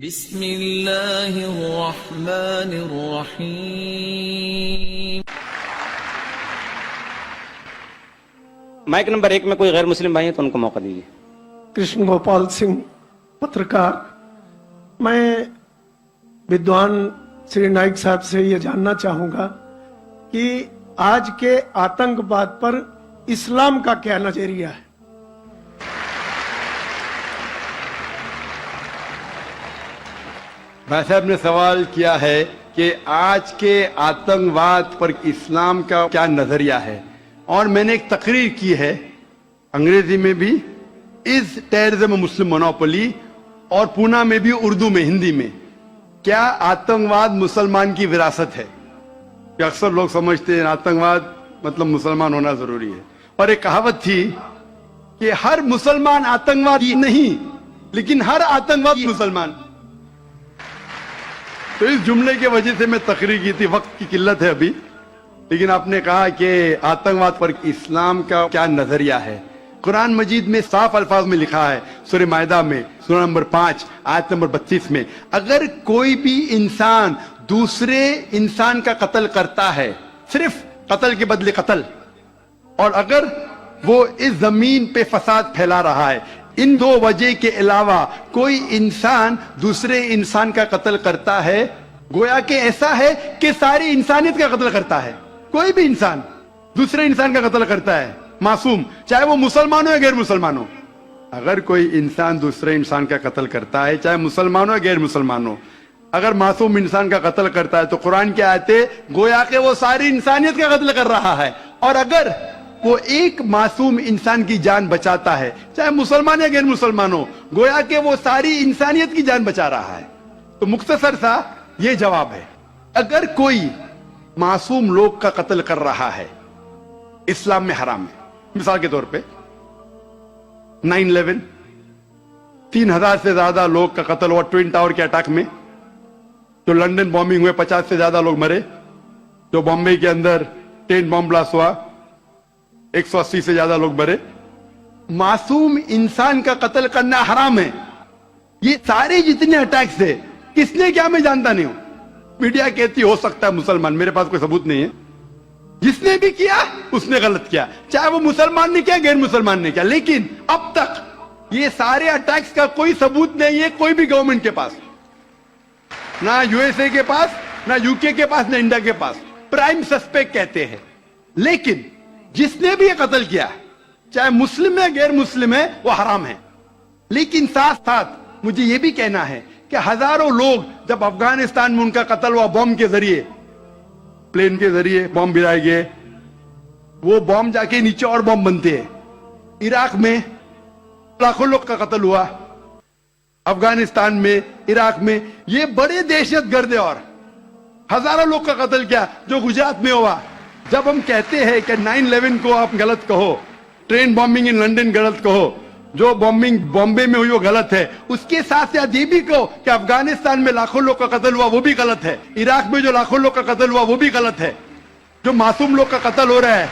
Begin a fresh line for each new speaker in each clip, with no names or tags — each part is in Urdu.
بسم اللہ الرحمن الرحیم۔
مائک نمبر 1 میں کوئی غیر مسلم بھائی ہیں تو ان کو موقع دیجیے۔
کرشن گوپال سنگھ پترکار، میں بدوان سری نائک صاحب سے یہ جاننا چاہوں گا کہ آج کے آتنک واد پر اسلام کا کیا نظریہ ہے؟
بھائی صاحب نے سوال کیا ہے کہ آج کے آتنکواد پر اسلام کا کیا نظریہ ہے، اور میں نے ایک تقریر کی ہے انگریزی میں بھی، از ٹیررزم مسلم مونوپولی، اور پونا میں بھی اردو میں، ہندی میں، کیا آتنکواد مسلمان کی وراثت ہے؟ کہ اکثر لوگ سمجھتے ہیں آتنکواد مطلب مسلمان ہونا ضروری ہے، اور ایک کہاوت تھی کہ ہر مسلمان آتنکوادی نہیں لیکن ہر آتنکواد مسلمان۔ تو اس جملے کی وجہ سے میں تقریر کی تھی، وقت کی قلت ہے ابھی، لیکن آپ نے کہا کہ آتنکواد پر اسلام کا کیا نظریہ ہے۔ قرآن مجید میں صاف الفاظ میں لکھا ہے، سورہ مائدہ میں سورہ نمبر 5 آیت نمبر 32 میں، اگر کوئی بھی انسان دوسرے انسان کا قتل کرتا ہے، صرف قتل کے بدلے قتل، اور اگر وہ اس زمین پہ فساد پھیلا رہا ہے، ان دو وجہ کے علاوہ کوئی انسان دوسرے انسان کا قتل کرتا ہے، گویا کہ ایسا ہے کہ ساری انسانیت کا قتل کرتا ہے۔ کوئی بھی انسان دوسرے انسان کا قتل کرتا ہے، معصوم، چاہے وہ مسلمان ہو یا غیر مسلمان ہو، اگر کوئی انسان دوسرے انسان کا قتل کرتا ہے، چاہے مسلمان ہو یا غیر مسلمان ہو، اگر معصوم انسان کا قتل کرتا ہے تو قرآن کی آیتیں گویا کہ وہ ساری انسانیت کا قتل کر رہا ہے، اور اگر وہ ایک معصوم انسان کی جان بچاتا ہے، چاہے مسلمان یا غیر مسلمان ہو، گویا کہ وہ ساری انسانیت کی جان بچا رہا ہے۔ تو مختصر سا یہ جواب ہے، اگر کوئی معصوم لوگ کا قتل کر رہا ہے، اسلام میں حرام ہے۔ مثال کے طور پہ 9/11 3000 سے زیادہ لوگ کا قتل ہوا ٹوئن ٹاور کے اٹیک میں، جو لندن بامبنگ ہوئے 50 سے زیادہ لوگ مرے، جو بامبے کے اندر ٹین بام بلاسٹ ہوا 180 سے زیادہ لوگ مرے۔ معصوم انسان کا قتل کرنا حرام ہے۔ یہ سارے جتنے اٹیکس تھے، کس نے کیا میں جانتا نہیں ہوں، میڈیا کہتی ہو سکتا ہے مسلمان، میرے پاس کوئی ثبوت نہیں ہے۔ جس نے بھی کیا اس نے غلط کیا، چاہے وہ مسلمان نے کیا غیر مسلمان نے کیا، لیکن اب تک یہ سارے اٹیکس کا کوئی ثبوت نہیں ہے کوئی بھی گورنمنٹ کے پاس، نہ USA کے پاس، نہ UK کے پاس، نہ انڈیا کے پاس۔ پرائم سسپیکٹ کہتے ہیں، لیکن جس نے بھی یہ قتل کیا، چاہے مسلم ہے غیر مسلم ہے، وہ حرام ہے۔ لیکن ساتھ ساتھ مجھے یہ بھی کہنا ہے کہ ہزاروں لوگ جب افغانستان میں ان کا قتل ہوا بم کے ذریعے، پلین کے ذریعے بم گرائے گئے، وہ بم جا کے نیچے اور بم بنتے ہیں۔ عراق میں لاکھوں لوگ کا قتل ہوا، افغانستان میں، عراق میں، یہ بڑے دہشت گرد ہیں، اور ہزاروں لوگ کا قتل کیا جو گجرات میں ہوا۔ جب ہم کہتے ہیں کہ 9/11 کو آپ غلط کہو، ٹرین بامبنگ ان لندن غلط کہو، جو بامبنگ بامبے میں ہوئی وہ غلط ہے، اس کے ساتھ ساتھ یہ بھی کہو کہ افغانستان میں لاکھوں لوگ کا قتل ہوا وہ بھی غلط ہے، عراق میں جو لاکھوں لوگ کا قتل ہوا وہ بھی غلط ہے، جو معصوم لوگ کا قتل ہو رہا ہے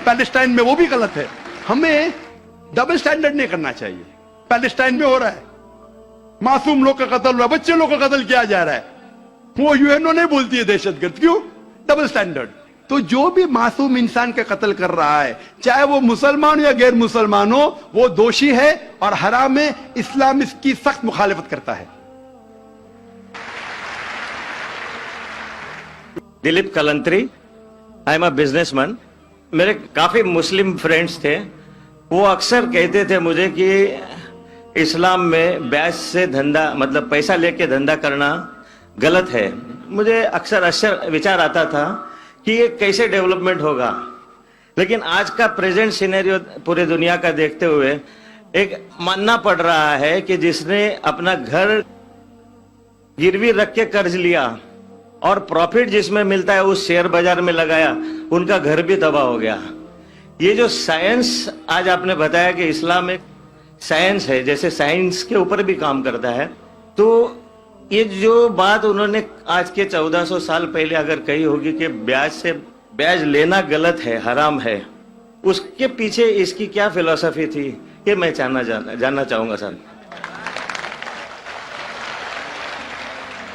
پیلسٹائن میں وہ بھی غلط ہے۔ ہمیں ڈبل سٹینڈرڈ نہیں کرنا چاہیے۔ پیلسٹائن میں ہو رہا ہے، معصوم لوگ کا قتل ہوا، بچے لوگ کا قتل کیا جا رہا ہے، وہ UN نہیں بولتی ہے دہشت گرد، کیوں؟ Double standard. تو جو بھی معصوم انسان کا قتل کر رہا ہے، چاہے وہ مسلمان یا غیر مسلمان ہو، وہ دوشی ہے اور حرام ہے۔ اسلام اس کی سخت مخالفت کرتا ہے۔
Dilip Kalantri, I am a businessman. میرے کافی مسلم فرینڈز تھے، وہ اکثر کہتے تھے مجھے کہ اسلام میں بیعت سے دھندا، مطلب پیسہ لے کے دھندا کرنا غلط ہے۔ مجھے اکثر وچار آتا تھا کہ یہ کیسے ڈیولپمنٹ ہوگا، لیکن آج کا پریزنٹ سینیریو پوری دنیا کا دیکھتے ہوئے ایک ماننا پڑ رہا ہے کہ جس نے اپنا گھر گروی رکھ کے قرض لیا اور پروفٹ جس میں ملتا ہے اس شیئر بازار میں لگایا، ان کا گھر بھی تباہ ہو گیا۔ یہ جو سائنس آج آپ نے بتایا کہ اسلام ایک سائنس ہے، جیسے سائنس کے اوپر بھی کام کرتا ہے، تو یہ جو بات انہوں نے آج کے 1400 سال پہلے اگر کہی ہوگی کہ بیاج لینا غلط ہے، حرام ہے، اس کے پیچھے اس کی کیا فلسفی تھی، یہ میں جاننا چاہوں گا سر۔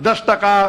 10%,